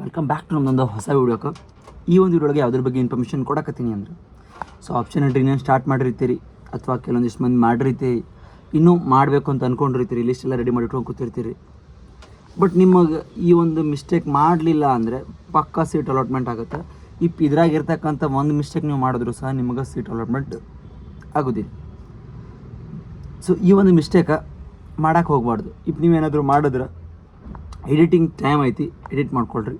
Welcome back to ನಮ್ಮದೊಂದು ಹೊಸ ವೀಡಿಯೋಕ್ಕೆ. ಈ ಒಂದು ವೀಡಿಯೋಗೆ ಯಾವುದ್ರ ಬಗ್ಗೆ ಇನ್ಫಾರ್ಮೇಷನ್ ಕೊಡಕತ್ತೀನಿ ಅಂದರೆ, ಸೊ ಆಪ್ಷನ್ ಎಂಟ್ರಿ ಇನ್ನೇನು ಸ್ಟಾರ್ಟ್ ಮಾಡಿರ್ತೀರಿ ಅಥವಾ ಕೆಲವೊಂದಿಷ್ಟು ಮಂದಿ ಮಾಡಿರ್ತೀರಿ, ಇನ್ನೂ ಮಾಡಬೇಕು ಅಂತ ಅಂದ್ಕೊಂಡಿರ್ತೀರಿ, ಲಿಸ್ಟ್ ಎಲ್ಲ ರೆಡಿ ಮಾಡಿ ಇಟ್ಕೊಂಡು ಕೂತಿರ್ತೀರಿ. ಬಟ್ ನಿಮಗೆ ಈ ಒಂದು ಮಿಸ್ಟೇಕ್ ಮಾಡಲಿಲ್ಲ ಅಂದರೆ ಪಕ್ಕಾ ಸೀಟ್ ಅಲಾಟ್ಮೆಂಟ್ ಆಗುತ್ತೆ. ಇದ್ರಾಗಿರ್ತಕ್ಕಂಥ ಒಂದು ಮಿಸ್ಟೇಕ್ ನೀವು ಮಾಡಿದ್ರು ಸಹ ನಿಮಗೆ ಸೀಟ್ ಅಲಾಟ್ಮೆಂಟ್ ಆಗೋದಿಲ್ಲ. ಸೊ ಈ ಒಂದು ಮಿಸ್ಟೇಕ ಮಾಡೋಕ್ಕೆ ಹೋಗಬಾರ್ದು. ನೀವೇನಾದರೂ ಮಾಡಿದ್ರೆ ಎಡಿಟಿಂಗ್ ಟೈಮ್ ಐತಿ, ಎಡಿಟ್ ಮಾಡ್ಕೊಳ್ರಿ.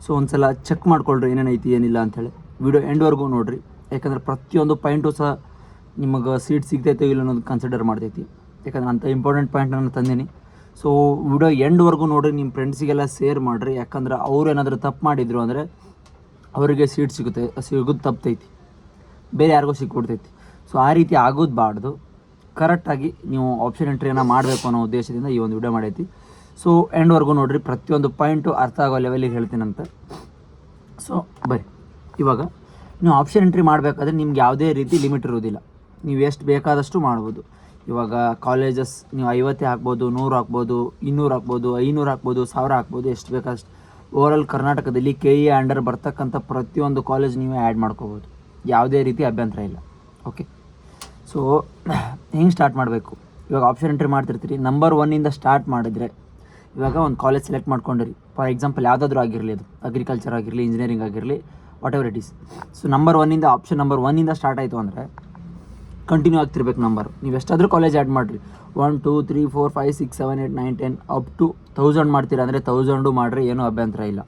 ಸೊ ಒಂದು ಸಲ ಚೆಕ್ ಮಾಡ್ಕೊಳ್ರಿ ಏನೇನೈತಿ ಏನಿಲ್ಲ ಅಂಥೇಳಿ. ವಿಡಿಯೋ ಎಂಡ್ವರೆಗೂ ನೋಡಿರಿ, ಯಾಕಂದರೆ ಪ್ರತಿಯೊಂದು ಪಾಯಿಂಟು ಸಹ ನಿಮಗೆ ಸೀಟ್ ಸಿಗ್ತೈತೋ ಇಲ್ಲ ಅನ್ನೋದು ಕನ್ಸಿಡರ್ ಮಾಡ್ತೈತಿ. ಯಾಕಂದ್ರೆ ಅಂಥ ಇಂಪಾರ್ಟೆಂಟ್ ಪಾಯಿಂಟ್ ನಾನು ತಂದೀನಿ. ಸೊ ವಿಡಿಯೋ ಎಂಡ್ವರೆಗೂ ನೋಡಿರಿ, ನಿಮ್ಮ ಫ್ರೆಂಡ್ಸಿಗೆಲ್ಲ ಶೇರ್ ಮಾಡಿರಿ. ಯಾಕಂದ್ರೆ ಅವ್ರು ಏನಾದರೂ ತಪ್ಪು ಮಾಡಿದ್ರು ಅಂದರೆ ಅವರಿಗೆ ಸೀಟ್ ಸಿಗೋದು ತಪ್ಪೈತಿ, ಬೇರೆ ಯಾರಿಗೂ ಸಿಕ್ಬಿಡ್ತೈತಿ. ಸೊ ಆ ರೀತಿ ಆಗೋದು ಕರೆಕ್ಟಾಗಿ ನೀವು ಆಪ್ಷನ್ ಎಂಟ್ರಿಯನ್ನು ಮಾಡಬೇಕು ಅನ್ನೋ ಉದ್ದೇಶದಿಂದ ಈ ಒಂದು ವಿಡಿಯೋ ಮಾಡೈತಿ. ಸೊ ಎಂಡ್ವರೆಗೂ ನೋಡಿರಿ, ಪ್ರತಿಯೊಂದು ಪಾಯಿಂಟು ಅರ್ಥ ಆಗೋ ಲೆವೆಲಿಗೆ ಹೇಳ್ತೀನಂತ. ಸೊ ಬರ್ರಿ, ಇವಾಗ ನೀವು ಆಪ್ಷನ್ ಎಂಟ್ರಿ ಮಾಡಬೇಕಾದ್ರೆ ನಿಮ್ಗೆ ಯಾವುದೇ ರೀತಿ ಲಿಮಿಟ್ ಇರೋದಿಲ್ಲ. ನೀವು ಎಷ್ಟು ಬೇಕಾದಷ್ಟು ಮಾಡ್ಬೋದು. ಇವಾಗ ಕಾಲೇಜಸ್ ನೀವು 50 ಹಾಕ್ಬೋದು, 100 ಹಾಕ್ಬೋದು, 200 ಹಾಕ್ಬೋದು, 500 ಹಾಕ್ಬೋದು, 1000 ಹಾಕ್ಬೋದು, ಎಷ್ಟು ಬೇಕಾದಷ್ಟು. ಓವರಾಲ್ ಕರ್ನಾಟಕದಲ್ಲಿ KE ಅಂಡರ್ ಬರ್ತಕ್ಕಂಥ ಪ್ರತಿಯೊಂದು ಕಾಲೇಜ್ ನೀವೇ ಆ್ಯಡ್ ಮಾಡ್ಕೋಬೋದು, ಯಾವುದೇ ರೀತಿ ಅಭ್ಯಂತರ ಇಲ್ಲ. ಓಕೆ, ಸೊ ಹೆಂಗೆ ಸ್ಟಾರ್ಟ್ ಮಾಡಬೇಕು? ಇವಾಗ ಆಪ್ಷನ್ ಎಂಟ್ರಿ ಮಾಡ್ತಿರ್ತೀರಿ, ನಂಬರ್ 1 ಸ್ಟಾರ್ಟ್ ಮಾಡಿದರೆ, ಇವಾಗ ಒಂದು ಕಾಲೇಜ್ ಸೆಲೆಕ್ಟ್ ಮಾಡ್ಕೊಂಡಿರಿ. ಫಾರ್ ಎಕ್ಸಾಂಪಲ್ ಯಾವುದಾದ್ರೂ ಆಗಿರಲಿ, ಅದು ಅಗ್ರಿಕಲ್ಚರ್ ಆಗಿರಲಿ, ಇಂಜಿನಿಯರಿಂಗ್ ಆಗಿರಲಿ, what ever it is. So number 1 option number 1 start ಆಯಿತು ಅಂದರೆ ಕಂಟಿನ್ಯೂ ಆಗ್ತಿರ್ಬೇಕು ನಂಬರ್. ನೀವು ಎಷ್ಟಾದರೂ ಕಾಲೇಜ್ ಆ್ಯಡ್ ಮಾಡಿರಿ, 1 2 3 4 5 6 7 8 9 10 ಅಪ್ ಟು 1000 ಮಾಡ್ತೀರಾ ಅಂದರೆ 1000 ಮಾಡಿರಿ, ಏನೂ ಅಭ್ಯಂತರ ಇಲ್ಲ.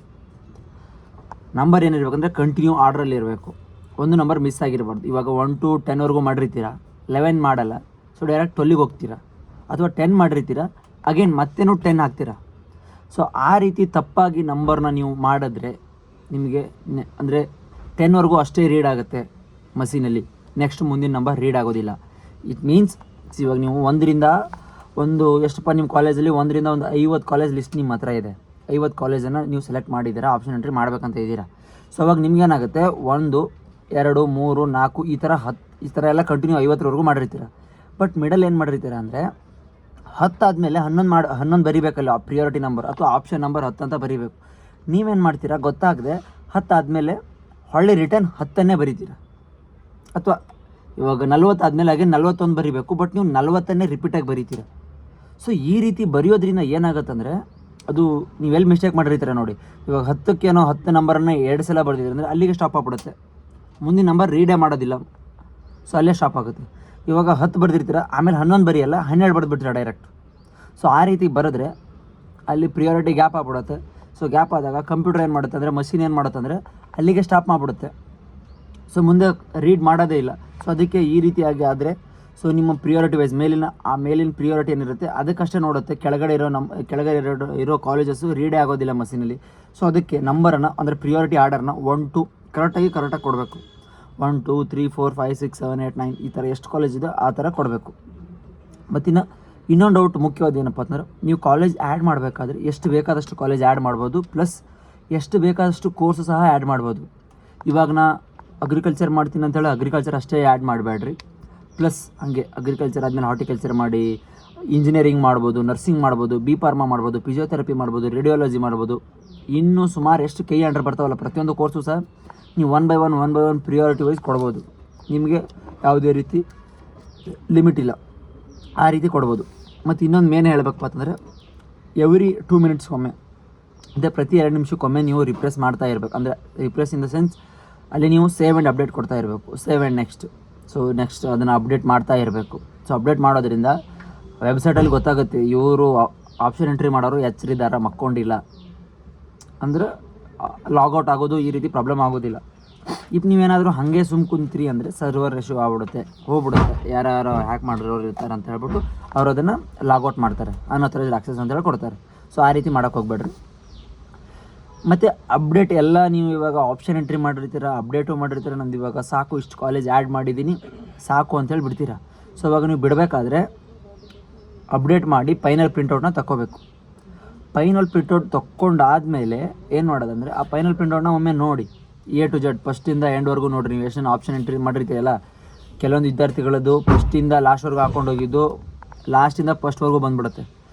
ನಂಬರ್ ಏನಿರ್ಬೇಕಂದ್ರೆ ಕಂಟಿನ್ಯೂ ಆರ್ಡ್ರಲ್ಲಿ ಇರಬೇಕು, ಒಂದು ನಂಬರ್ ಮಿಸ್ ಆಗಿರಬಾರ್ದು. ಇವಾಗ 1 to 10 ಮಾಡಿರ್ತೀರಾ, 11 ಮಾಡಲ್ಲ, ಸೊ ಡೈರೆಕ್ಟ್ 12ಗೆ ಹೋಗ್ತೀರಾ. ಅಥವಾ 10 ಮಾಡಿರ್ತೀರಾ, ಅಗೇನ್ ಮತ್ತೇನು 10 ಹಾಕ್ತೀರಾ. ಸೊ ಆ ರೀತಿ ತಪ್ಪಾಗಿ ನಂಬರ್ನ ನೀವು ಮಾಡಿದ್ರೆ ನಿಮಗೆ ಅಂದರೆ 10 ಅಷ್ಟೇ ರೀಡ್ ಆಗುತ್ತೆ ಮಷೀನಲ್ಲಿ, ನೆಕ್ಸ್ಟ್ ಮುಂದಿನ ನಂಬರ್ ರೀಡ್ ಆಗೋದಿಲ್ಲ. ಇಟ್ ಮೀನ್ಸ್ ಇವಾಗ ನೀವು 1 ಎಷ್ಟಪ್ಪ ನಿಮ್ಮ ಕಾಲೇಜಲ್ಲಿ 1 ಒಂದು 50 ಕಾಲೇಜ್ ಲಿಸ್ಟ್ ನಿಮ್ಮ ಹತ್ರ ಇದೆ. 50 ಕಾಲೇಜನ್ನು ನೀವು ಸೆಲೆಕ್ಟ್ ಮಾಡಿದ್ದೀರಾ, ಆಪ್ಷನ್ ಎಂಟ್ರಿ ಮಾಡಬೇಕಂತ ಇದ್ದೀರಾ. ಸೊ ಅವಾಗ ನಿಮ್ಗೇನಾಗುತ್ತೆ, 1 2 3 4 ಈ ಥರ ಎಲ್ಲ ಕಂಟಿನ್ಯೂ 50 ಮಾಡಿರ್ತೀರ. ಬಟ್ ಮಿಡಲ್ ಏನು ಮಾಡಿರ್ತೀರ ಅಂದರೆ 10 ಆದಮೇಲೆ 11 ಬರೀಬೇಕಲ್ಲ, ಪ್ರಿಯಾರಿಟಿ ನಂಬರ್ ಅಥವಾ ಆಪ್ಷನ್ ನಂಬರ್ 10 ಅಂತ ಬರೀಬೇಕು. ನೀವೇನು ಮಾಡ್ತೀರಾ ಗೊತ್ತಾಗದೆ 10 ಆದಮೇಲೆ ಹೊಳ್ಳಿ ರಿಟರ್ನ್ 10 ಬರೀತೀರ. ಅಥವಾ ಇವಾಗ 40 ಆದಮೇಲೆ ಹಾಗೆ 41 ಬರೀಬೇಕು, ಬಟ್ ನೀವು 40 ರಿಪೀಟಾಗಿ ಬರೀತೀರ. ಸೊ ಈ ರೀತಿ ಬರೆಯೋದ್ರಿಂದ ಏನಾಗುತ್ತಂದರೆ, ಅದು ನೀವೆಲ್ಲಿ ಮಿಸ್ಟೇಕ್ ಮಾಡಿರ್ತೀರ ನೋಡಿ. ಇವಾಗ 10 ನಂಬರನ್ನು 2 ಸಲ ಬರೆದಿದ್ರೆ ಅಂದರೆ ಅಲ್ಲಿಗೆ ಸ್ಟಾಪ್ ಆಗಿಬಿಡುತ್ತೆ, ಮುಂದಿನ ನಂಬರ್ ರೀಡೇ ಮಾಡೋದಿಲ್ಲ. ಸೊ ಅಲ್ಲೇ ಸ್ಟಾಪ್ ಆಗುತ್ತೆ. ಇವಾಗ 10 ಬರೆದಿರ್ತೀರ, ಆಮೇಲೆ 11 ಬರೆಯಲ್ಲ, 12 ಬರೆದ್ಬಿಡ್ತೀರ ಡೈರೆಕ್ಟ್. ಸೊ ಆ ರೀತಿ ಬರೆದ್ರೆ ಅಲ್ಲಿ ಪ್ರಿಯಾರಿಟಿ ಗ್ಯಾಪ್ ಆಗ್ಬಿಡುತ್ತೆ. ಸೊ ಗ್ಯಾಪ್ ಆದಾಗ ಕಂಪ್ಯೂಟರ್ ಏನು ಮಾಡುತ್ತೆ ಅಂದರೆ, ಮಷಿನ್ ಏನು ಮಾಡುತ್ತೆ ಅಂದರೆ ಅಲ್ಲಿಗೆ ಸ್ಟಾಪ್ ಮಾಡಿಬಿಡುತ್ತೆ. ಸೊ ಮುಂದೆ ರೀಡ್ ಮಾಡೋದೇ ಇಲ್ಲ. ಸೊ ಅದಕ್ಕೆ ಈ ರೀತಿಯಾಗಿ ಆದರೆ ಸೊ ನಿಮ್ಮ ಪ್ರಿಯಾರಿಟಿ ವೈಸ್ ಮೇಲಿನ ಪ್ರಿಯಾರಿಟಿ ಏನಿರುತ್ತೆ ಅದಕ್ಕಷ್ಟೇ ನೋಡುತ್ತೆ. ಕೆಳಗಡೆ ಇರೋ ಕಾಲೇಜಸ್ಸು ರೀಡೇ ಆಗೋದಿಲ್ಲ ಮಷೀನಲ್ಲಿ. ಸೊ ಅದಕ್ಕೆ ನಂಬರನ್ನು ಅಂದರೆ ಪ್ರಿಯಾರಿಟಿ ಆರ್ಡರ್ನ 1 2 ಕರೆಕ್ಟಾಗಿ ಕೊಡಬೇಕು. 1 2 3 4 5 6 7 8 9 ಈ ಥರ ಎಷ್ಟು ಕಾಲೇಜ್ ಇದೆ ಆ ಥರ ಕೊಡಬೇಕು. ಮತ್ತು ಇನ್ನೊಂದು ಡೌಟ್ ಮುಖ್ಯವಾದ ಏನಪ್ಪ ಅಂದ್ರೆ, ನೀವು ಕಾಲೇಜ್ ಆ್ಯಡ್ ಮಾಡಬೇಕಾದ್ರೆ ಎಷ್ಟು ಬೇಕಾದಷ್ಟು ಕಾಲೇಜ್ ಆ್ಯಡ್ ಮಾಡ್ಬೋದು, ಪ್ಲಸ್ ಎಷ್ಟು ಬೇಕಾದಷ್ಟು ಕೋರ್ಸು ಸಹ ಆ್ಯಡ್ ಮಾಡ್ಬೋದು. ಇವಾಗ ನಾ ಅಗ್ರಿಕಲ್ಚರ್ ಮಾಡ್ತೀನಿ ಅಂತೇಳಿ ಅಗ್ರಿಕಲ್ಚರ್ ಅಷ್ಟೇ ಆ್ಯಡ್ ಮಾಡಬೇಡ್ರಿ. ಪ್ಲಸ್ ಹಾಗೆ ಅಗ್ರಿಕಲ್ಚರ್ ಆದಮೇಲೆ ಹಾರ್ಟಿಕಲ್ಚರ್ ಮಾಡಿ, ಇಂಜಿನಿಯರಿಂಗ್ ಮಾಡ್ಬೋದು, ನರ್ಸಿಂಗ್ ಮಾಡ್ಬೋದು, B.Pharma ಮಾಡ್ಬೋದು, ಫಿಸಿಯೋಥೆರಪಿ ಮಾಡ್ಬೋದು, ರೇಡಿಯಾಲಜಿ ಮಾಡ್ಬೋದು. ಇನ್ನೂ ಸುಮಾರು ಎಷ್ಟು KE ಅಂಡರ್ ಬರ್ತಾವಲ್ಲ ಪ್ರತಿಯೊಂದು ಕೋರ್ಸು ಸಹ ನೀವು 1 by 1 ಪ್ರಿಯಾರಿಟಿ ವೈಸ್ ಕೊಡ್ಬೋದು. ನಿಮಗೆ ಯಾವುದೇ ರೀತಿ ಲಿಮಿಟ್ ಇಲ್ಲ, ಆ ರೀತಿ ಕೊಡ್ಬೋದು. ಮತ್ತು ಇನ್ನೊಂದು ಮೇನ್ ಹೇಳಬೇಕಪ್ಪ ಅಂತಂದರೆ, ಎವ್ರಿ 2 ಮಿನಿಟ್ಸ್ಗೊಮ್ಮೆ ಅಂದರೆ ಪ್ರತಿ 2 ನಿಮಿಷಕ್ಕೊಮ್ಮೆ ನೀವು ರಿಪ್ರೆಸ್ ಮಾಡ್ತಾ ಇರಬೇಕು. ಅಂದರೆ ರಿಪ್ರೆಸ್ ಇನ್ ದ ಸೆನ್ಸ್ ಅಲ್ಲಿ ನೀವು ಸೇವ್ ಆ್ಯಂಡ್ ಅಪ್ಡೇಟ್ ಕೊಡ್ತಾ ಇರಬೇಕು. Save and next, so next ಅದನ್ನು ಅಪ್ಡೇಟ್ ಮಾಡ್ತಾ ಇರಬೇಕು. ಸೊ ಅಪ್ಡೇಟ್ ಮಾಡೋದ್ರಿಂದ ವೆಬ್ಸೈಟಲ್ಲಿ ಗೊತ್ತಾಗುತ್ತೆ ಇವರು ಆಪ್ಷನ್ ಎಂಟ್ರಿ ಮಾಡೋರು ಎಚ್ಚರಿದಾರ, ಮಕ್ಕೊಂಡಿಲ್ಲ ಅಂದರೆ ಲಾಗೌಟ್ ಆಗೋದು ಈ ರೀತಿ ಪ್ರಾಬ್ಲಮ್ ಆಗೋದಿಲ್ಲ. ಈಗ ನೀವೇನಾದರೂ ಹಾಗೆ ಕುಂತ್ರಿ ಅಂದರೆ ಸರ್ವರ್ ಇಶ್ಯೂ ಹೋಗ್ಬಿಡುತ್ತೆ. ಯಾರು ಹ್ಯಾಕ್ ಮಾಡಿರೋರು ಇರ್ತಾರೆ ಅಂತ ಹೇಳ್ಬಿಟ್ಟು ಅವ್ರು ಅದನ್ನು ಲಾಗೌಟ್ ಮಾಡ್ತಾರೆ, ಅನ್ಅಥರೈಸ್ಡ್ ಆಕ್ಸೆಸ್ ಅಂತೇಳಿ ಕೊಡ್ತಾರೆ. ಸೊ ಆ ರೀತಿ ಮಾಡೋಕ್ಕೆ ಹೋಗ್ಬೇಡ್ರಿ. ಮತ್ತು ಅಪ್ಡೇಟ್ ಎಲ್ಲ ನೀವು ಇವಾಗ ಆಪ್ಷನ್ ಎಂಟ್ರಿ ಮಾಡಿರ್ತೀರ, ಅಪ್ಡೇಟು ಮಾಡಿರ್ತೀರ, ನಂದು ಇವಾಗ ಸಾಕು ಇಷ್ಟು ಕಾಲೇಜ್ ಆ್ಯಡ್ ಮಾಡಿದ್ದೀನಿ ಸಾಕು ಅಂತೇಳಿ ಬಿಡ್ತೀರ. ಸೊ ಇವಾಗ ನೀವು ಬಿಡಬೇಕಾದ್ರೆ ಅಪ್ಡೇಟ್ ಮಾಡಿ ಫೈನಲ್ ಪ್ರಿಂಟೌಟ್ನ ತಗೋಬೇಕು. ಫೈನಲ್ ಪ್ರಿಂಟೌಟ್ ತೊಗೊಂಡಾದಮೇಲೆ ಏನು ಮಾಡೋದಂದರೆ, ಆ ಫೈನಲ್ ಪ್ರಿಂಟೌಟ್ನ ಒಮ್ಮೆ ನೋಡಿ, A to Z ಫಸ್ಟಿಂದ ಎಂಡ್ವರೆಗೂ ನೋಡಿರಿ. ನೀವು ಎಷ್ಟು ಆಪ್ಷನ್ ಎಂಟ್ರಿ ಮಾಡಿರ್ತೀರಲ್ಲ, ಕೆಲವೊಂದು ವಿದ್ಯಾರ್ಥಿಗಳದ್ದು ಫಸ್ಟಿಂದ ಲಾಸ್ಟ್ವರೆಗೂ ಹಾಕ್ಕೊಂಡೋಗಿದ್ದು ಲಾಸ್ಟಿಂದ ಫಸ್ಟ್ವರೆಗೂ ಬಂದುಬಿಡುತ್ತೆ.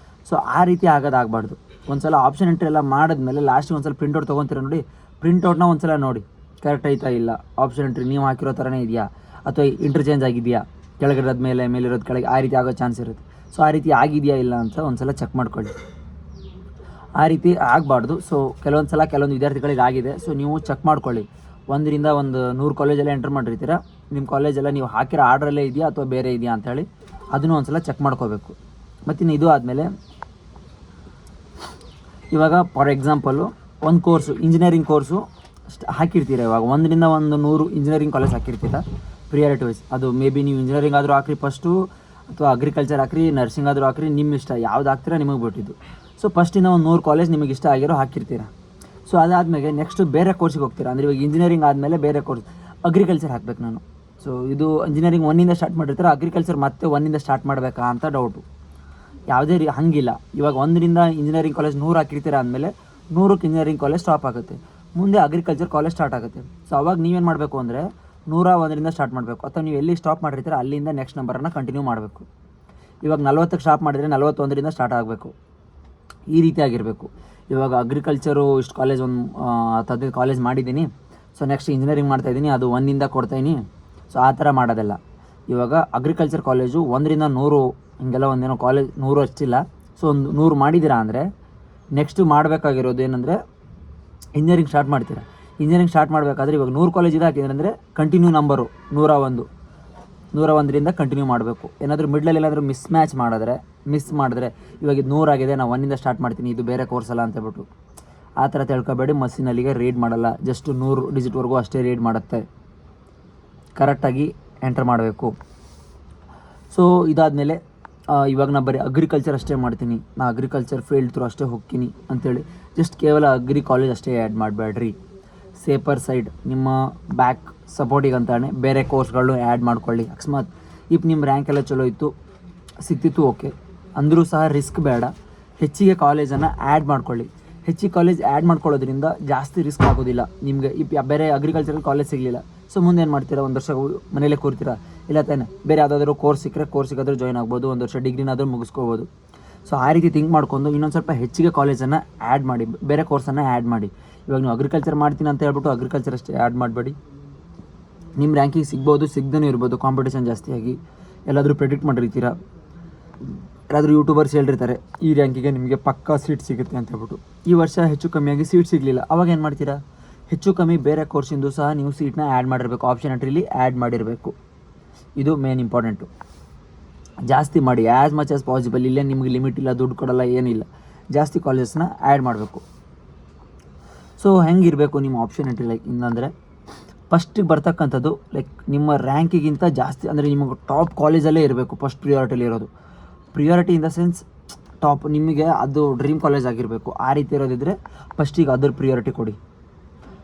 ಸೊ ಆ ರೀತಿ ಆಗೋದಾಗಬಾರ್ದು. ಒಂದು ಸಲ ಆಪ್ಷನ್ ಎಂಟ್ರಿ ಎಲ್ಲ ಮಾಡಿದ್ಮೇಲೆ ಲಾಸ್ಟಿಗೆ ಒಂದು ಸಲ ಪ್ರಿಂಟೌಟ್ ತೊಗೊತೀರ ನೋಡಿ, ಪ್ರಿಂಟೌಟ್ನ ಒಂದು ಸಲ ನೋಡಿ ಕರೆಕ್ಟ್ ಆಯ್ತಾ ಇಲ್ಲ, ಆಪ್ಷನ್ ಎಂಟ್ರಿ ನೀವು ಹಾಕಿರೋ ಥರನೇ ಇದೆಯಾ ಅಥವಾ ಇಂಟರ್ಚೇಂಜ್ ಆಗಿದೆಯಾ, ಕೆಳಗಿರೋದು ಮೇಲಿರೋದು ಕೆಳಗೆ, ಆ ರೀತಿ ಆಗೋ ಚಾನ್ಸ್ ಇರುತ್ತೆ. ಸೊ ಆ ರೀತಿ ಆಗಿದೆಯಾ ಇಲ್ಲ ಅಂತ ಒಂದು ಸಲ ಚೆಕ್ ಮಾಡ್ಕೊಳ್ಳಿ. ಆ ರೀತಿ ಆಗಬಾರ್ದು. ಸೊ ಕೆಲವೊಂದು ವಿದ್ಯಾರ್ಥಿಗಳಿಗೆ ಆಗಿದೆ. ಸೊ ನೀವು ಚೆಕ್ ಮಾಡ್ಕೊಳ್ಳಿ. 1ರಿಂದ 100 ಕಾಲೇಜೆಲ್ಲ ಎಂಟರ್ ಮಾಡಿರ್ತೀರ, ನಿಮ್ಮ ಕಾಲೇಜೆಲ್ಲ ನೀವು ಹಾಕಿರೋ ಆರ್ಡ್ರಲ್ಲೇ ಇದೆಯಾ ಅಥವಾ ಬೇರೆ ಇದೆಯಾ ಅಂಥೇಳಿ ಅದನ್ನು ಒಂದು ಸಲ ಚೆಕ್ ಮಾಡ್ಕೋಬೇಕು. ಮತ್ತಿನ್ನು ಇದು ಆದಮೇಲೆ ಇವಾಗ ಫಾರ್ ಎಕ್ಸಾಂಪಲ್ಲು ಒಂದು ಕೋರ್ಸು, ಇಂಜಿನಿಯರಿಂಗ್ ಕೋರ್ಸು ಹಾಕಿರ್ತೀರ. ಇವಾಗ 1ರಿಂದ 100 ಇಂಜಿನಿಯರಿಂಗ್ ಕಾಲೇಜ್ ಹಾಕಿರ್ತೀರ ಪ್ರಿಯಾರಿಟಿ ವೈಸ್. ಅದು ಮೇ ಬಿ ನೀವು ಇಂಜಿನಿಯರಿಂಗ್ ಆದರೂ ಹಾಕ್ರಿ ಫಸ್ಟು, ಅಥವಾ ಅಗ್ರಿಕಲ್ಚರ್ ಹಾಕ್ರಿ, ನರ್ಸಿಂಗ್ ಆದರೂ ಹಾಕ್ರಿ, ನಿಮ್ಮ ಇಷ್ಟ ಯಾವ್ದು ಹಾಕ್ತೀರಾ ನಿಮಗೆ ಬಿಟ್ಟಿದ್ದು. ಸೊ ಫಸ್ಟಿಂದ 100 ಕಾಲೇಜ್ ನಿಮಗೆ ಇಷ್ಟ ಆಗಿರೋ ಹಾಕಿರ್ತೀರ. ಸೊ ಅದಾದಮೇಲೆ ನೆಕ್ಸ್ಟ್ ಬೇರೆ ಕೋರ್ಸಿಗೆ ಹೋಗ್ತೀರಾ. ಅಂದರೆ ಇವಾಗ ಇಂಜಿನಿಯರಿಂಗ್ ಆದಮೇಲೆ ಬೇರೆ ಕೋರ್ಸ್ ಅಗ್ರಿಕಲ್ಚರ್ ಹಾಕ್ಬೇಕು ನಾನು. ಸೊ ಇದು ಇಂಜಿನಿಯರಿಂಗ್ 1ಇಂದ ಸ್ಟಾರ್ಟ್ ಮಾಡಿರ್ತಾರೆ, ಅಗ್ರಿಕಲ್ಚರ್ ಮತ್ತೆ 1ಇಂದ ಸ್ಟಾರ್ಟ್ ಮಾಡಬೇಕಾ ಅಂತ ಡೌಟು. ಯಾವುದೇ ಹಂಗಿಲ್ಲ. ಇವಾಗ 1ರಿಂದ ಇಂಜಿನಿಯರಿಂಗ್ ಕಾಲೇಜ್ 100 ಹಾಕಿರ್ತೀರ ಅಂದಮೇಲೆ 100ಕ್ಕೆ ಇಂಜಿನಿಯರಿಂಗ್ ಕಾಲೇಜ್ ಸ್ಟಾಪ್ ಆಗುತ್ತೆ, ಮುಂದೆ ಅಗ್ರಿಕಲ್ಚರ್ ಕಾಲೇಜ್ ಸ್ಟಾರ್ಟ್ ಆಗುತ್ತೆ. ಸೊ ಅವಾಗ ನೀವೇನು ಮಾಡಬೇಕು ಅಂದರೆ 101ರಿಂದ ಸ್ಟಾರ್ಟ್ ಮಾಡಬೇಕು, ಅಥವಾ ನೀವು ಎಲ್ಲಿ ಸ್ಟಾಪ್ ಮಾಡಿರ್ತೀರ ಅಲ್ಲಿಂದ ನೆಕ್ಸ್ಟ್ ನಂಬರನ್ನು ಕಂಟಿನ್ಯೂ ಮಾಡಬೇಕು. ಇವಾಗ 40ಕ್ಕೆ ಸ್ಟಾಪ್ ಮಾಡಿದರೆ 41ರಿಂದ ಸ್ಟಾರ್ಟ್ ಆಗಬೇಕು. ಈ ರೀತಿಯಾಗಿರಬೇಕು. ಇವಾಗ ಅಗ್ರಿಕಲ್ಚರು ಇಷ್ಟು ಕಾಲೇಜ್ 15 ಕಾಲೇಜ್ ಮಾಡಿದ್ದೀನಿ, ಸೊ ನೆಕ್ಸ್ಟ್ ಇಂಜಿನಿಯರಿಂಗ್ ಮಾಡ್ತಾಯಿದ್ದೀನಿ, ಅದು 1ಇಂದ ಕೊಡ್ತಾಯಿನಿ. ಸೊ ಆ ಥರ ಮಾಡೋದಲ್ಲ. ಇವಾಗ ಅಗ್ರಿಕಲ್ಚರ್ ಕಾಲೇಜು 1ರಿಂದ 100 ಹಿಂಗೆಲ್ಲ ಒಂದೇನೋ ಕಾಲೇಜ್ 100 ಅಷ್ಟಿಲ್ಲ. ಸೊ ಒಂದು 100 ಮಾಡಿದ್ದೀರಾ ಅಂದರೆ ನೆಕ್ಸ್ಟು ಮಾಡಬೇಕಾಗಿರೋದು ಏನಂದರೆ ಇಂಜಿನಿಯರಿಂಗ್ ಸ್ಟಾರ್ಟ್ ಮಾಡ್ತೀರಾ. ಇಂಜಿನಿಯರಿಂಗ್ ಸ್ಟಾರ್ಟ್ ಮಾಡಬೇಕಾದ್ರೆ ಇವಾಗ 100 ಕಾಲೇಜ್ ಇದೆ ಹಾಕಿದ್ರೆ ಅಂದರೆ ಕಂಟಿನ್ಯೂ ನಂಬರು 101ರಿಂದ ಕಂಟಿನ್ಯೂ ಮಾಡಬೇಕು. ಏನಾದರೂ ಮಿಡ್ಲಲ್ಲಿ ಏನಾದರೂ ಮಿಸ್ ಮಾಡಿದ್ರೆ ಇವಾಗ ಇದು 100 ಆಗಿದೆ, ನಾನು 1ಇಂದ ಸ್ಟಾರ್ಟ್ ಮಾಡ್ತೀನಿ, ಇದು ಬೇರೆ ಕೋರ್ಸ್ ಅಲ್ಲ ಅಂತೇಳ್ಬಿಟ್ಟು ಆ ಥರ ತಿಳ್ಕೊಬೇಡಿ. ಮಷೀನಲ್ಲಿಗೆ ರೀಡ್ ಮಾಡಲ್ಲ, ಜಸ್ಟ್ 100 ಡಿಜಿಟ್ವರೆಗೂ ಅಷ್ಟೇ ರೀಡ್ ಮಾಡುತ್ತೆ. ಕರೆಕ್ಟಾಗಿ ಎಂಟರ್ ಮಾಡಬೇಕು. ಸೊ ಇದಾದಮೇಲೆ ಇವಾಗ ನಾನು ಬರೀ ಅಗ್ರಿಕಲ್ಚರ್ ಅಷ್ಟೇ ಮಾಡ್ತೀನಿ, ನಾನು ಅಗ್ರಿಕಲ್ಚರ್ ಫೀಲ್ಡ್ ಥ್ರೂ ಅಷ್ಟೇ ಹೋಗ್ತೀನಿ ಅಂಥೇಳಿ ಜಸ್ಟ್ ಕೇವಲ ಅಗ್ರಿ ಕಾಲೇಜ್ ಅಷ್ಟೇ ಆ್ಯಡ್ ಮಾಡಬೇಡ್ರಿ. ಸೇಫರ್ ಸೈಡ್ ನಿಮ್ಮ ಬ್ಯಾಕ್ ಸಪೋರ್ಟಿಗೆ ಅಂತಾನೆ ಬೇರೆ ಕೋರ್ಸ್ಗಳು ಆ್ಯಡ್ ಮಾಡ್ಕೊಳ್ಳಿ. ಅಕಸ್ಮಾತ್ ನಿಮ್ಮ ರ್ಯಾಂಕ್ ಎಲ್ಲ ಚಲೋ ಇತ್ತು, ಸಿಕ್ತಿತ್ತು, ಓಕೆ, ಅಂದರೂ ಸಹ ರಿಸ್ಕ್ ಬೇಡ. ಹೆಚ್ಚಿಗೆ ಕಾಲೇಜನ್ನು ಆ್ಯಡ್ ಮಾಡ್ಕೊಳ್ಳಿ. ಹೆಚ್ಚಿಗೆ ಕಾಲೇಜ್ ಆ್ಯಡ್ ಮಾಡ್ಕೊಳ್ಳೋದ್ರಿಂದ ಜಾಸ್ತಿ ರಿಸ್ಕ್ ಆಗೋದಿಲ್ಲ ನಿಮಗೆ. ಬೇರೆ ಅಗ್ರಿಕಲ್ಚರಲ್ ಕಾಲೇಜ್ ಸಿಗಲಿಲ್ಲ, ಸೊ ಮುಂದೆ ಏನು ಮಾಡ್ತೀರಾ, 1 ವರ್ಷ ಮನೇಲೇ ಕೂರ್ತೀರಾ, ಇಲ್ಲ ತಾನೆ ಬೇರೆ ಯಾವುದಾದ್ರೂ ಕೋರ್ಸ್ ಸಿಕ್ಕಾದ್ರೂ ಜಾಯ್ನ್ ಆಗ್ಬೋದು, 1 ವರ್ಷ ಡಿಗ್ರಿನಾದರೂ ಮುಗಿಸ್ಕೋಬೋದು. ಸೊ ಆ ರೀತಿ ಥಿಂಕ್ ಮಾಡ್ಕೊಂಡು ಇನ್ನೊಂದು ಸ್ವಲ್ಪ ಹೆಚ್ಚಿಗೆ ಕಾಲೇಜನ್ನು ಆ್ಯಡ್ ಮಾಡಿ, ಬೇರೆ ಕೋರ್ಸನ್ನು ಆ್ಯಡ್ ಮಾಡಿ. ಇವಾಗ ನೀವು ಅಗ್ರಿಕಲ್ಚರ್ ಮಾಡ್ತೀನಿ ಅಂತ ಹೇಳ್ಬಿಟ್ಟು ಅಗ್ರಿಕಲ್ಚರ್ ಅಷ್ಟೇ ಆ್ಯಡ್ ಮಾಡಬೇಡಿ. ನಿಮ್ಮ ರ್ಯಾಂಕಿಗೆ ಸಿಗ್ಬೋದು, ಸಿಗ್ದೇ ಇರ್ಬೋದು, ಕಾಂಪಿಟೇಷನ್ ಜಾಸ್ತಿಯಾಗಿ. ಎಲ್ಲಾದರೂ ಪ್ರೆಡಿಕ್ಟ್ ಮಾಡಿರ್ತೀರ, ಯಾರಾದರೂ ಯೂಟ್ಯೂಬರ್ಸ್ ಹೇಳಿರ್ತಾರೆ ಈ ರ್ಯಾಂಕಿಗೆ ನಿಮಗೆ ಪಕ್ಕಾ ಸೀಟ್ ಸಿಗುತ್ತೆ ಅಂತ ಹೇಳ್ಬಿಟ್ಟು. ಈ ವರ್ಷ ಹೆಚ್ಚು ಕಮ್ಮಿಯಾಗಿ ಸೀಟ್ ಸಿಗಲಿಲ್ಲ, ಅವಾಗ ಏನು ಮಾಡ್ತೀರಾ, ಹೆಚ್ಚು ಕಮ್ಮಿ ಬೇರೆ ಕೋರ್ಸಿಂದು ಸಹ ನೀವು ಸೀಟ್ನ ಆ್ಯಡ್ ಮಾಡಿರಬೇಕು, ಆಪ್ಷನ್ ಎಂಟ್ರಿಲಿ ಆ್ಯಡ್ ಮಾಡಿರಬೇಕು. ಇದು ಮೇನ್ ಇಂಪಾರ್ಟೆಂಟು. ಜಾಸ್ತಿ ಮಾಡಿ, ಆ್ಯಸ್ ಮಚ್ ಆಸ್ ಪಾಸಿಬಲ್. ಇಲ್ಲೇ ನಿಮಗೆ ಲಿಮಿಟ್ ಇಲ್ಲ, ದುಡ್ಡು ಕೊಡಲ್ಲ, ಏನಿಲ್ಲ, ಜಾಸ್ತಿ ಕಾಲೇಜಸ್ನ ಆ್ಯಡ್ ಮಾಡಬೇಕು. ಸೊ ಹೆಂಗಿರಬೇಕು ನಿಮ್ಮ ಆಪ್ಷನ್ ಎಂಟ್ರಿ, ಲೈಕ್ ಇನ್ನಂದರೆ ಫಸ್ಟಿಗೆ ಬರ್ತಕ್ಕಂಥದ್ದು ಲೈಕ್ ನಿಮ್ಮ ರ್ಯಾಂಕಿಗಿಂತ ಜಾಸ್ತಿ, ಅಂದರೆ ನಿಮಗೆ ಟಾಪ್ ಕಾಲೇಜಲ್ಲೇ ಇರಬೇಕು ಫಸ್ಟ್ ಪ್ರಿಯಾರಿಟಿಲಿ ಇರೋದು. Priority in the sense top, ನಿಮಗೆ ಅದು ಡ್ರೀಮ್ ಕಾಲೇಜ್ ಆಗಿರಬೇಕು. ಆ ರೀತಿ ಇರೋದಿದ್ದರೆ ಫಸ್ಟಿಗೆ ಅದ್ರ ಪ್ರಿಯಾರಿಟಿ ಕೊಡಿ.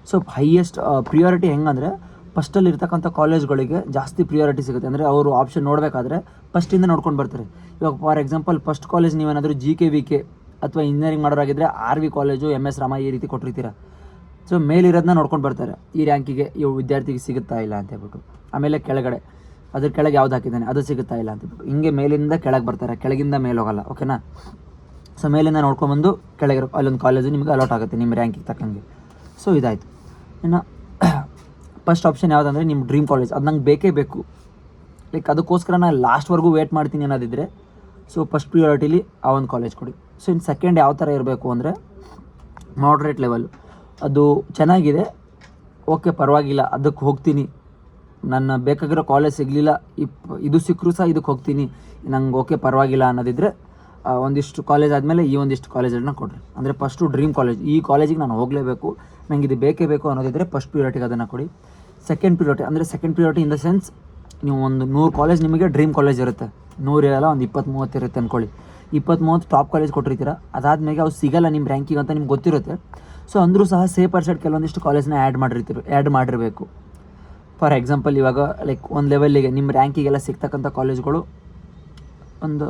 ಸೊ ಹೈಯೆಸ್ಟ್ ಪ್ರಿಯಾರಿಟಿ ಹೆಂಗಂದರೆ ಫಸ್ಟಲ್ಲಿ ಇರ್ತಕ್ಕಂಥ ಕಾಲೇಜ್ಗಳಿಗೆ ಜಾಸ್ತಿ ಪ್ರಿಯಾರಿಟಿ ಸಿಗುತ್ತೆ. ಅಂದರೆ ಅವರು ಆಪ್ಷನ್ ನೋಡಬೇಕಾದ್ರೆ ಫಸ್ಟಿಂದ ನೋಡ್ಕೊಂಡು ಬರ್ತಾರೆ. ಇವಾಗ ಫಾರ್ ಎಕ್ಸಾಂಪಲ್ ಫಸ್ಟ್ ಕಾಲೇಜ್ ನೀವೇನಾದರೂ GK ಅಥವಾ ಇಂಜಿನಿಯರಿಂಗ್ ಮಾಡೋರಾಗಿದ್ದರೆ RV ಕಾಲೇಜು, MS ರಾಮ ಈ ರೀತಿ ಕೊಟ್ಟಿರ್ತೀರ. ಸೊ ಮೇಲಿರೋದನ್ನ ನೋಡ್ಕೊಂಡು ಬರ್ತಾರೆ, ಈ ರ್ಯಾಂಕಿಗೆ ಇವು ವಿದ್ಯಾರ್ಥಿಗೆ ಸಿಗುತ್ತಾ ಇಲ್ಲ ಅಂತ ಹೇಳ್ಬಿಟ್ಟು. ಆಮೇಲೆ ಕೆಳಗಡೆ ಅದ್ರ ಕೆಳಗೆ ಯಾವ್ದು ಹಾಕಿದ್ದಾನೆ ಅದು ಸಿಗುತ್ತಾ ಇಲ್ಲ ಅಂತಬಿಟ್ಟು ಹಿಂಗೆ ಮೇಲಿಂದ ಕೆಳಗೆ ಬರ್ತಾರೆ, ಕೆಳಗಿಂದ ಮೇಲೆ ಹೋಗಲ್ಲ, ಓಕೆನಾ. ಸೊ ಮೇಲಿಂದ ನೋಡ್ಕೊಂಬಂದು ಕೆಳಗಿರೋ ಅಲ್ಲೊಂದು ಕಾಲೇಜು ನಿಮಗೆ ಅಲಾಟ್ ಆಗುತ್ತೆ ನಿಮ್ಮ ರ್ಯಾಂಕಿಗೆ ತಕ್ಕಂಗೆ. ಸೊ ಇದಾಯಿತು. ಇನ್ನು ಫಸ್ಟ್ ಆಪ್ಷನ್ ಯಾವುದಂದರೆ ನಿಮ್ಮ ಡ್ರೀಮ್ ಕಾಲೇಜ್, ಅದು ನಂಗೆ ಬೇಕೇ ಬೇಕು, ಲೈಕ್ ಅದಕ್ಕೋಸ್ಕರ ನಾನು ಲಾಸ್ಟ್ವರೆಗೂ ವೇಟ್ ಮಾಡ್ತೀನಿ ಅನ್ನೋದಿದ್ದರೆ ಸೊ ಫಸ್ಟ್ ಪ್ರಿಯಾರಿಟಿಲಿ ಆ ಒಂದು ಕಾಲೇಜ್ ಕೊಡಿ. ಸೊ ಇನ್ನು ಸೆಕೆಂಡ್ ಯಾವ ಥರ ಇರಬೇಕು ಅಂದರೆ ಮಾಡ್ರೇಟ್ ಲೆವೆಲ್, ಅದು ಚೆನ್ನಾಗಿದೆ, ಓಕೆ ಪರವಾಗಿಲ್ಲ, ಅದಕ್ಕೆ ಹೋಗ್ತೀನಿ, ನನ್ನ ಬೇಕಾಗಿರೋ ಕಾಲೇಜ್ ಸಿಗಲಿಲ್ಲ, ಇದು ಸಿಕ್ಕರೂ ಸಹ ಇದಕ್ಕೆ ಹೋಗ್ತೀನಿ, ನಂಗೆ ಓಕೆ ಪರವಾಗಿಲ್ಲ ಅನ್ನೋದಿದ್ದರೆ ಒಂದಿಷ್ಟು ಕಾಲೇಜ್ ಆದಮೇಲೆ ಈ ಒಂದಿಷ್ಟು ಕಾಲೇಜನ್ನು ಕೊಡ್ರಿ. ಅಂದರೆ ಫಸ್ಟು ಡ್ರೀಮ್ ಕಾಲೇಜ್, ಈ ಕಾಲೇಜಿಗೆ ನಾನು ಹೋಗಲೇಬೇಕು, ನಂಗೆ ಇದು ಬೇಕೇ ಬೇಕು ಅನ್ನೋದಿದ್ದರೆ ಫಸ್ಟ್ ಪ್ರಿಯಾರಿಟಿಗೆ ಅದನ್ನು ಕೊಡಿ. ಸೆಕೆಂಡ್ ಪ್ರಿಯಾರಿಟಿ ಅಂದರೆ second priority in the sense ನೀವು ಒಂದು 100 ಕಾಲೇಜ್ ನಿಮಗೆ ಡ್ರೀಮ್ ಕಾಲೇಜ್ ಇರುತ್ತೆ, 100 ಇರಲ್ಲ, ಒಂದು 20-30 ಇರುತ್ತೆ ಅಂದ್ಕೊಳ್ಳಿ. 20-30 ಟಾಪ್ ಕಾಲೇಜ್ ಕೊಟ್ಟಿರ್ತೀರ, ಅದಾದಮೇಲೆ ಅವು ಸಿಗಲ್ಲ ನಿಮ್ಮ ರ್ಯಾಂಕಿಂಗ್ ಅಂತ ನಿಮ್ಗೆ ಗೊತ್ತಿರುತ್ತೆ. ಸೊ ಅಂದರೂ ಸಹ ಸೇಫರ್ ಸೈಡ್ ಕೆಲವೊಂದಿಷ್ಟು ಕಾಲೇಜ್ನ ಆ್ಯಡ್ ಮಾಡಿರಬೇಕು. ಫಾರ್ ಎಕ್ಸಾಂಪಲ್ ಇವಾಗ ಲೈಕ್ ಒಂದು ಲೆವೆಲ್ಲಿಗೆ ನಿಮ್ಮ ರ್ಯಾಂಕಿಗೆಲ್ಲ ಸಿಗ್ತಕ್ಕಂಥ ಕಾಲೇಜ್ಗಳು ಒಂದು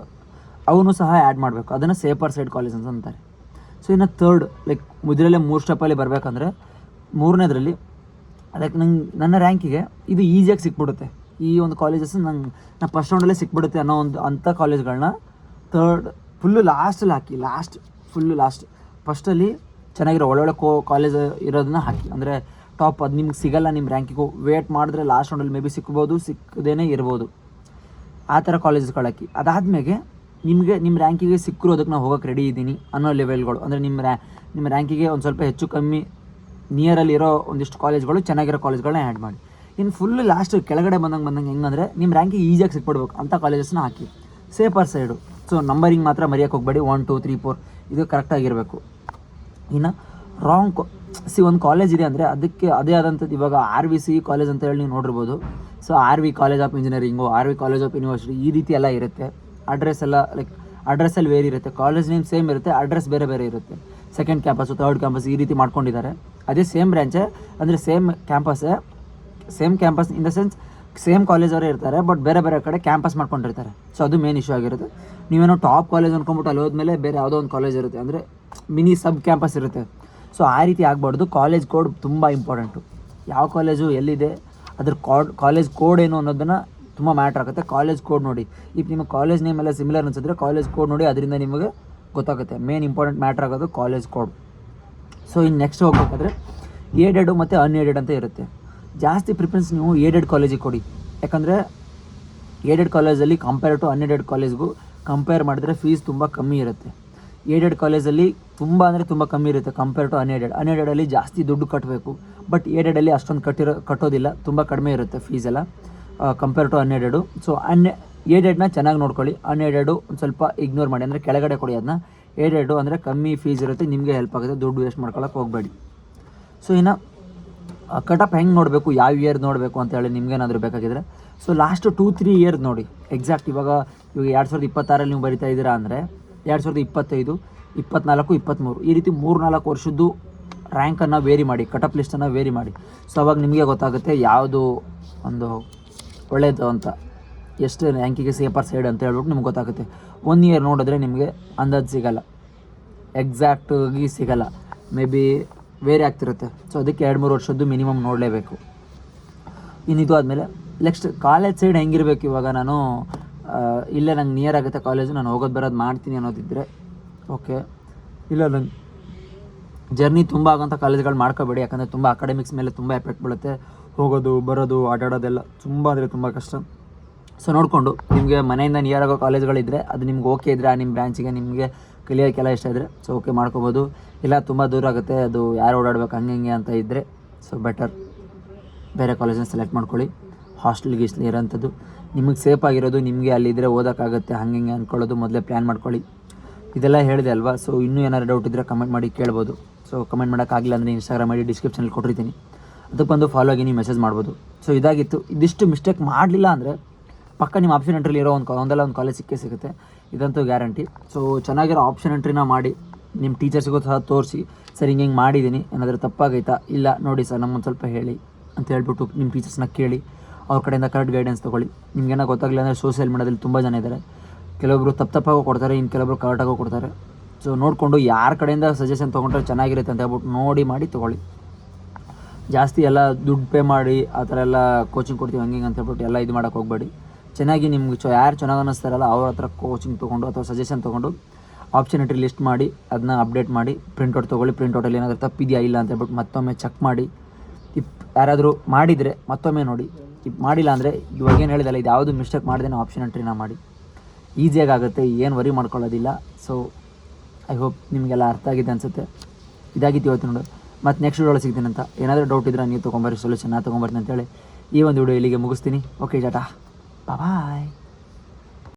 ಅವನು ಸಹ ಆ್ಯಡ್ ಮಾಡಬೇಕು, ಅದನ್ನು ಸೇಫರ್ ಸೈಡ್ ಕಾಲೇಜ್ ಅಂತ ಅಂತಾರೆ. ಸೊ ಇನ್ನು ಥರ್ಡ್ ಲೈಕ್ ಮುದ್ರಲ್ಲೇ 3 ಸ್ಟೆಪ್ಪಲ್ಲಿ ಬರಬೇಕಂದ್ರೆ 3ನೇದರಲ್ಲಿ ಲೈಕ್ ನನ್ನ ರ್ಯಾಂಕಿಗೆ ಇದು ಈಸಿಯಾಗಿ ಸಿಕ್ಬಿಡುತ್ತೆ, ಈ ಒಂದು ಕಾಲೇಜಸ್ ನಾನು ಫಸ್ಟ್ ರೌಂಡಲ್ಲೇ ಸಿಕ್ಬಿಡುತ್ತೆ ಅನ್ನೋ ಒಂದು ಅಂಥ ಕಾಲೇಜ್ಗಳನ್ನ ಥರ್ಡ್ ಫುಲ್ಲು ಲಾಸ್ಟಲ್ಲಿ ಹಾಕಿ, ಫುಲ್ಲು ಲಾಸ್ಟ್ ಫಸ್ಟಲ್ಲಿ ಚೆನ್ನಾಗಿರೋ ಒಳ್ಳೊಳ್ಳೆ ಕಾಲೇಜ್ ಇರೋದನ್ನ ಹಾಕಿ. ಅಂದರೆ ಟಾಪ್ ಅದು ನಿಮ್ಗೆ ಸಿಗಲ್ಲ, ನಿಮ್ಮ ರ್ಯಾಂಕಿಗೂ ವೇಟ್ ಮಾಡಿದ್ರೆ ಲಾಸ್ಟ್ ರೌಂಡಲ್ಲಿ ಮೇ ಬಿ ಸಿಕ್ಬೋದು, ಸಿಕ್ಕದೇನೆ ಇರ್ಬೋದು, ಆ ಥರ ಕಾಲೇಜ್ಗಳು ಹಾಕಿ. ಅದಾದಮೇಲೆ ನಿಮಗೆ ನಿಮ್ಮ ರ್ಯಾಂಕಿಗೆ ಸಿಕ್ಕಿರೋದಕ್ಕೆ ನಾವು ಹೋಗೋಕ್ಕೆ ರೆಡಿ ಇದ್ದೀನಿ ಅನ್ನೋ ಲೆವೆಲ್ಗಳು, ಅಂದರೆ ನಿಮ್ಮ ರ್ಯಾಂಕಿಗೆ ಒಂದು ಸ್ವಲ್ಪ ಹೆಚ್ಚು ಕಮ್ಮಿ ನಿಯರಲ್ಲಿರೋ ಒಂದಿಷ್ಟು ಕಾಲೇಜ್ಗಳು, ಚೆನ್ನಾಗಿರೋ ಕಾಲೇಜ್ಗಳನ್ನ ಆ್ಯಡ್ ಮಾಡಿ. ಇನ್ನು ಫುಲ್ ಲಾಸ್ಟ್ ಕೆಳಗಡೆ ಬಂದಂಗೆ ಹೆಂಗಂದರೆ ನಿಮ್ಮ ರ್ಯಾಂಕಿಗೆ ಈಸಿಯಾಗಿ ಸಿಕ್ಬಿಡ್ಬೇಕು ಅಂಥ ಕಾಲೇಜಸ್ನ ಹಾಕಿ. Safer side. ಸೊ ನಂಬರಿಂಗ್ ಮಾತ್ರ ಮರೆಯೋಕ್ಕೆ ಹೋಗಬೇಡಿ, 1 2 3 4 ಇದು ಕರೆಕ್ಟಾಗಿರಬೇಕು. ಇನ್ನು ರಾಂಗ್ ಒಂದು ಕಾಲೇಜ್ ಇದೆ ಅಂದರೆ ಅದಕ್ಕೆ ಅದೇ ಆದಂಥದ್ದು. ಇವಾಗ RVC ಕಾಲೇಜ್ ಅಂತ ಹೇಳಿ ನೀವು ನೋಡಿರ್ಬೋದು. So RV college of engineering, RV college of university, ಈ ರೀತಿ ಎಲ್ಲ ಇರುತ್ತೆ. ಅಡ್ರೆಸ್ ಎಲ್ಲ ಅಡ್ರೆಸ್ಸಲ್ಲಿ ವೇರಿ ಇರುತ್ತೆ, ಕಾಲೇಜ್ ನೇಮ್ ಸೇಮ್ ಇರುತ್ತೆ, ಅಡ್ರೆಸ್ ಬೇರೆ ಬೇರೆ ಇರುತ್ತೆ. ಸೆಕೆಂಡ್ ಕ್ಯಾಂಪಸ್ಸು, ಥರ್ಡ್ ಕ್ಯಾಂಪಸ್ ಈ ರೀತಿ ಮಾಡ್ಕೊಂಡಿದ್ದಾರೆ. ಅದೇ ಸೇಮ್ ಬ್ರ್ಯಾಂಚೇ, ಅಂದರೆ same campus in the sense same ಕಾಲೇಜವರೇ ಇರ್ತಾರೆ, ಬಟ್ ಬೇರೆ ಬೇರೆ ಕಡೆ ಕ್ಯಾಂಪಸ್ ಮಾಡ್ಕೊಂಡಿರ್ತಾರೆ. ಸೊ ಅದು ಮೇನ್ ಇಶ್ಯೂ ಆಗಿರುತ್ತೆ. ನೀವೇನೋ ಟಾಪ್ ಕಾಲೇಜ್ ಅಂದ್ಕೊಂಬಿಟ್ಟು ಅಲ್ಲಿ ಹೋದ್ಮೇಲೆ ಬೇರೆ ಯಾವುದೋ ಒಂದು ಕಾಲೇಜ್ ಇರುತ್ತೆ, ಅಂದರೆ ಮಿನಿ ಸಬ್ ಕ್ಯಾಂಪಸ್ ಇರುತ್ತೆ. ಸೊ ಆ ರೀತಿ ಆಗಬಾರ್ದು. ಕಾಲೇಜ್ ಕೋಡ್ ತುಂಬ ಇಂಪಾರ್ಟೆಂಟು. ಯಾವ ಕಾಲೇಜು ಎಲ್ಲಿದೆ, ಅದ್ರ ಕಾಲೇಜ್ ಕೋಡ್ ಏನು ಅನ್ನೋದನ್ನು ತುಂಬ ಮ್ಯಾಟ್ರ್ ಆಗುತ್ತೆ. ಕಾಲೇಜ್ ಕೋಡ್ ನೋಡಿ. ಈಗ ನಿಮ್ಮ ಕಾಲೇಜ್ ನೇಮ್ ಎಲ್ಲ ಸಿಮಿಲರ್ ಅನಿಸಿದ್ರೆ ಕಾಲೇಜ್ ಕೋಡ್ ನೋಡಿ, ಅದರಿಂದ ನಿಮಗೆ ಗೊತ್ತಾಗುತ್ತೆ. ಮೇನ್ ಇಂಪಾರ್ಟೆಂಟ್ ಮ್ಯಾಟ್ರ್ ಆಗೋದು ಕಾಲೇಜ್ ಕೋಡ್. ಸೊ ಇನ್ನು ನೆಕ್ಸ್ಟ್ ಹೋಗ್ಬೇಕಾದ್ರೆ ಏಡೆಡು ಮತ್ತು ಅನ್ಏಡೆಡ್ ಅಂತ ಇರುತ್ತೆ. ಜಾಸ್ತಿ ಪ್ರಿಫರೆನ್ಸ್ ನೀವು ಏಡೆಡ್ ಕಾಲೇಜಿಗೆ ಕೊಡಿ. ಯಾಕಂದರೆ ಏಡೆಡ್ ಕಾಲೇಜಲ್ಲಿ ಕಂಪೇರ್ ಟು ಅನ್ಏಡೆಡ್ ಕಾಲೇಜ್ಗೂ ಕಂಪೇರ್ ಮಾಡಿದ್ರೆ ಫೀಸ್ ತುಂಬ ಕಮ್ಮಿ ಇರುತ್ತೆ. ಏಡೆಡ್ ಕಾಲೇಜಲ್ಲಿ ತುಂಬ ಕಮ್ಮಿ ಇರುತ್ತೆ ಕಂಪೇರ್ ಟು ಅನ್ಏಡೆಡಲ್ಲಿ ಜಾಸ್ತಿ ದುಡ್ಡು ಕಟ್ಟಬೇಕು. ಬಟ್ ಏಡೆಡಲ್ಲಿ ಅಷ್ಟೊಂದು ಕಟ್ಟೋದಿಲ್ಲ, ತುಂಬ ಕಡಿಮೆ ಇರುತ್ತೆ ಫೀಸ್ ಎಲ್ಲ ಕಂಪೇರ್ ಟು ಅನ್ಏಡೆಡು. ಸೊ ಏಡೆಡ್ನ ಚೆನ್ನಾಗಿ ನೋಡ್ಕೊಳ್ಳಿ. ಅನ್ಏಡೆಡು ಒಂದು ಸ್ವಲ್ಪ ಇಗ್ನೋರ್ ಮಾಡಿ, ಅಂದರೆ ಕೆಳಗಡೆ ಕೊಡಿ ಅದನ್ನ. ಏಡೆಡು ಅಂದರೆ ಕಮ್ಮಿ ಫೀಸ್ ಇರುತ್ತೆ, ನಿಮಗೆ ಹೆಲ್ಪ್ ಆಗುತ್ತೆ, ದುಡ್ಡು ವೇಸ್ಟ್ ಮಾಡ್ಕೊಳ್ಳೋಕೆ ಹೋಗಬೇಡಿ. ಸೊ ಇನ್ನು ಕಟಪ್ ಹೆಂಗೆ ನೋಡಬೇಕು, ಯಾವ ಇಯರ್ ನೋಡಬೇಕು ಅಂತ ಹೇಳಿ ನಿಮ್ಗೇನಾದರೂ ಬೇಕಾಗಿದ್ರೆ, ಸೊ ಲಾಸ್ಟ್ 2-3 ಇಯರ್ಸ್ ನೋಡಿ ಎಕ್ಸಾಕ್ಟ್. ಇವಾಗ 2026 ನೀವು ಬರಿತಾ ಇದ್ದೀರಾ ಅಂದರೆ 2025, 24, 23 ಈ ರೀತಿ 3-4 ವರ್ಷದ್ದು ರ್ಯಾಂಕನ್ನು ವೇರಿ ಮಾಡಿ, ಕಟಪ್ ಲಿಸ್ಟನ್ನು ವೇರಿ ಮಾಡಿ. ಸೊ ಅವಾಗ ನಿಮಗೆ ಗೊತ್ತಾಗುತ್ತೆ ಯಾವುದು ಒಂದು ಒಳ್ಳೆಯದು ಅಂತ, ಎಷ್ಟು ರ್ಯಾಂಕಿಗೆ ಸೇಫರ್ ಸೈಡ್ ಅಂತ ಹೇಳ್ಬಿಟ್ಟು ನಿಮ್ಗೆ ಗೊತ್ತಾಗುತ್ತೆ. 1 ಇಯರ್ ನೋಡಿದ್ರೆ ನಿಮಗೆ ಅಂದಾಜು ಸಿಗೋಲ್ಲ, ಎಕ್ಸಾಕ್ಟಾಗಿ ಸಿಗೋಲ್ಲ, ಮೇ ಬಿ ವೇರಿ ಆಗ್ತಿರುತ್ತೆ. ಸೊ ಅದಕ್ಕೆ 2-3 ವರ್ಷದ್ದು ಮಿನಿಮಮ್ ನೋಡಲೇಬೇಕು. ಇನ್ನಿದು ಆದಮೇಲೆ ನೆಕ್ಸ್ಟ್ ಕಾಲೇಜ್ ಸೈಡ್ ಹೆಂಗಿರಬೇಕು. ಇವಾಗ ನಾನು ಇಲ್ಲೇ ನಂಗೆ ನಿಯರ್ ಆಗುತ್ತೆ ಕಾಲೇಜು, ನಾನು ಹೋಗೋದು ಬರೋದು ಮಾಡ್ತೀನಿ ಅನ್ನೋದಿದ್ದರೆ ಓಕೆ. ಇಲ್ಲ ನಂಗೆ ಜರ್ನಿ ತುಂಬ ಆಗೋಂಥ ಕಾಲೇಜ್ಗಳು ಮಾಡ್ಕೋಬೇಡಿ, ಯಾಕಂದರೆ ತುಂಬ ಅಕಾಡೆಮಿಕ್ಸ್ ಮೇಲೆ ತುಂಬ ಎಫೆಕ್ಟ್ ಬೀಳುತ್ತೆ. ಹೋಗೋದು ಬರೋದು ಆಟಾಡೋದೆಲ್ಲ ತುಂಬ ಅಂದರೆ ತುಂಬ ಕಷ್ಟ. ಸೊ ನೋಡಿಕೊಂಡು ನಿಮಗೆ ಮನೆಯಿಂದ ನಿಯರ್ ಆಗೋ ಕಾಲೇಜ್ಗಳಿದ್ದರೆ ಅದು ನಿಮ್ಗೆ ಓಕೆ ಇದ್ದರೆ, ಆ ನಿಮ್ಮ ಬ್ರ್ಯಾಂಚಿಗೆ ನಿಮಗೆ ಕಲಿಯೋಕ್ಕೆಲ್ಲ ಇಷ್ಟ ಇದ್ದರೆ ಸೊ ಓಕೆ ಮಾಡ್ಕೋಬೋದು. ಇಲ್ಲ ತುಂಬ ದೂರ ಆಗುತ್ತೆ, ಅದು ಯಾರು ಓಡಾಡ್ಬೇಕು ಹಂಗೆ ಅಂತ ಇದ್ದರೆ ಸೊ ಬೆಟರ್ ಬೇರೆ ಕಾಲೇಜನ್ನ ಸೆಲೆಕ್ಟ್ ಮಾಡ್ಕೊಳ್ಳಿ. ಹಾಸ್ಟೆಲ್ ಗೀಸ್ಟೆಲ್ ಇರೋಂಥದ್ದು ನಿಮಗೆ ಸೇಫ್ ಆಗಿರೋದು, ನಿಮಗೆ ಅಲ್ಲಿದ್ದರೆ ಓದೋಕ್ಕಾಗುತ್ತೆ ಹಂಗೆ ಅಂದ್ಕೊಳ್ಳೋದು ಮೊದಲೇ ಪ್ಲ್ಯಾನ್ ಮಾಡ್ಕೊಳ್ಳಿ. ಇದೆಲ್ಲ ಹೇಳಿದೆ ಅಲ್ವಾ. ಸೊ ಇನ್ನೂ ಏನಾದ್ರು ಡೌಟ್ ಇದ್ದರೆ ಕಮೆಂಟ್ ಮಾಡಿ ಕೇಳ್ಬೋದು. ಸೊ ಕಮೆಂಟ್ ಮಾಡೋಕ್ಕಾಗಲಿಲ್ಲ ಅಂದರೆ ಇನ್ಸ್ಟಾಗ್ರಾಮ್ ಐಡಿ ಡಿಸ್ಕ್ರಿಪ್ಷನಲ್ಲಿ ಕೊಟ್ಟಿರ್ತೀನಿ, ಅದಕ್ಕೆ ಬಂದು ಫಾಲೋ ಆಗಿ ನೀವು ಮೆಸೇಜ್ ಮಾಡ್ಬೋದು. ಸೊ ಇದಾಗಿತ್ತು. ಇದಿಷ್ಟು ಮಿಸ್ಟೇಕ್ ಮಾಡಲಿಲ್ಲ ಅಂದರೆ ಪಕ್ಕ ನಿಮ್ಮ ಆಪ್ಷನ್ ಎಂಟ್ರಿಲಿ ಇರೋ ಒಂದೆಲ್ಲ ಒಂದು ಕಾಲೇಜ್ ಸಿಕ್ಕೇ ಇದಂತೂ ಗ್ಯಾರಂಟಿ. ಸೊ ಚೆನ್ನಾಗಿರೋ ಆಪ್ಷನ್ ಎಂಟ್ರಿನ ಮಾಡಿ ನಿಮ್ಮ ಟೀಚರ್ಸ್ಗೂ ಸಹ ತೋರಿಸಿ, ಸರ್ ಹಿಂಗೆ ಮಾಡಿದ್ದೀನಿ, ಏನಾದರೂ ತಪ್ಪಾಗೈತಾ, ಇಲ್ಲ ನೋಡಿ ಸರ್ ನಮ್ಮೊಂದು ಸ್ವಲ್ಪ ಹೇಳಿ ಅಂತ ಹೇಳ್ಬಿಟ್ಟು ನಿಮ್ಮ ಟೀಚರ್ಸ್ನ ಕೇಳಿ ಅವ್ರ ಕಡೆಯಿಂದ ಕರೆಕ್ಟ್ ಗೈಡೆನ್ಸ್ ತೊಗೊಳ್ಳಿ. ನಿಮ್ಗೇನೋ ಗೊತ್ತಾಗಲಿಲ್ಲ ಅಂದರೆ ಸೋಷಿಯಲ್ ಮೀಡಿಯಾದಲ್ಲಿ ತುಂಬ ಜನ ಇದ್ದಾರೆ, ಕೆಲವೊಬ್ಬರು ತಪ್ಪಾಗೂ ಕೊಡ್ತಾರೆ, ಇನ್ನು ಕೆಲವೊಬ್ಬರು ಕರೆಕ್ಟಾಗೂ ಕೊಡ್ತಾರೆ. ಸೊ ನೋಡಿಕೊಂಡು ಯಾರ ಕಡೆಯಿಂದ ಸಜೆಷನ್ ತೊಗೊಂಡ್ರೆ ಚೆನ್ನಾಗಿರುತ್ತೆ ಅಂತ ಹೇಳ್ಬಿಟ್ಟು ನೋಡಿ ಮಾಡಿ ತೊಗೊಳ್ಳಿ. ಜಾಸ್ತಿ ಎಲ್ಲ ದುಡ್ಡು ಪೇ ಮಾಡಿ ಆ ಥರ ಎಲ್ಲ ಕೋಚಿಂಗ್ ಕೊಡ್ತೀವಿ ಹಂಗೆ ಅಂತ ಹೇಳ್ಬಿಟ್ಟು ಎಲ್ಲ ಇದು ಮಾಡೋಕ್ಕೆ ಹೋಗಬೇಡಿ. ಚೆನ್ನಾಗಿ ನಿಮ್ಗೆ ಯಾರು ಚೆನ್ನಾಗಿ ಅನ್ನಿಸ್ತಾರಲ್ಲ ಅವ್ರ ಹತ್ರ ಕೋಚಿಂಗ್ ತೊಗೊಂಡು ಅಥವಾ ಸಜೆಷನ್ ತೊಗೊಂಡು ಆಪ್ಷನಿಟಿ ಲಿಸ್ಟ್ ಮಾಡಿ ಅದನ್ನ ಅಪ್ಡೇಟ್ ಮಾಡಿ ಪ್ರಿಂಟೌಟ್ ತೊಗೊಳ್ಳಿ. ಪ್ರಿಂಟೌಟಲ್ಲಿ ಏನಾದರೂ ತಪ್ಪಿದೆಯಾ ಇಲ್ಲ ಅಂತ ಹೇಳ್ಬಿಟ್ಟು ಮತ್ತೊಮ್ಮೆ ಚೆಕ್ ಮಾಡಿ. ಯಾರಾದರೂ ಮಾಡಿದರೆ ಮತ್ತೊಮ್ಮೆ ನೋಡಿ, ಮಾಡಿಲ್ಲ ಅಂದರೆ ಇವಾಗ ಏನು ಹೇಳಿದಲ್ಲ ಇದು ಯಾವುದು ಮಿಸ್ಟೇಕ್ ಮಾಡಿದೆ ಆಪ್ಷನ್ ಎಂಟ್ರಿನ ಮಾಡಿ. ಈಸಿಯಾಗಿ ಆಗುತ್ತೆ, ಏನು ವರಿ ಮಾಡ್ಕೊಳ್ಳೋದಿಲ್ಲ. ಸೊ ಐ ಹೋಪ್ ನಿಮಗೆಲ್ಲ ಅರ್ಥ ಆಗಿದೆ ಅನಿಸುತ್ತೆ. ಇದಾಗಿತ್ತು ಇವತ್ತು ನೋಡೋದು. ಮತ್ತು ನೆಕ್ಸ್ಟ್ ವಿಡಿಯೋ ಸಿಗ್ತೀನಿ ಅಂತ. ಏನಾದರೂ ಡೌಟ್ ಇದ್ದರೆ ನೀವು ತೊಗೊಂಬರ್ರಿ, ಸೊಲ್ಯೂಷನ್ ನಾನು ತೊಗೊಂಬರ್ತೀನಿ ಅಂತೇಳಿ ಈ ಒಂದು ವಿಡಿಯೋ ಇಲ್ಲಿಗೆ ಮುಗಿಸ್ತೀನಿ. ಓಕೆ ಟಾಟಾ, ಬಾಯ್.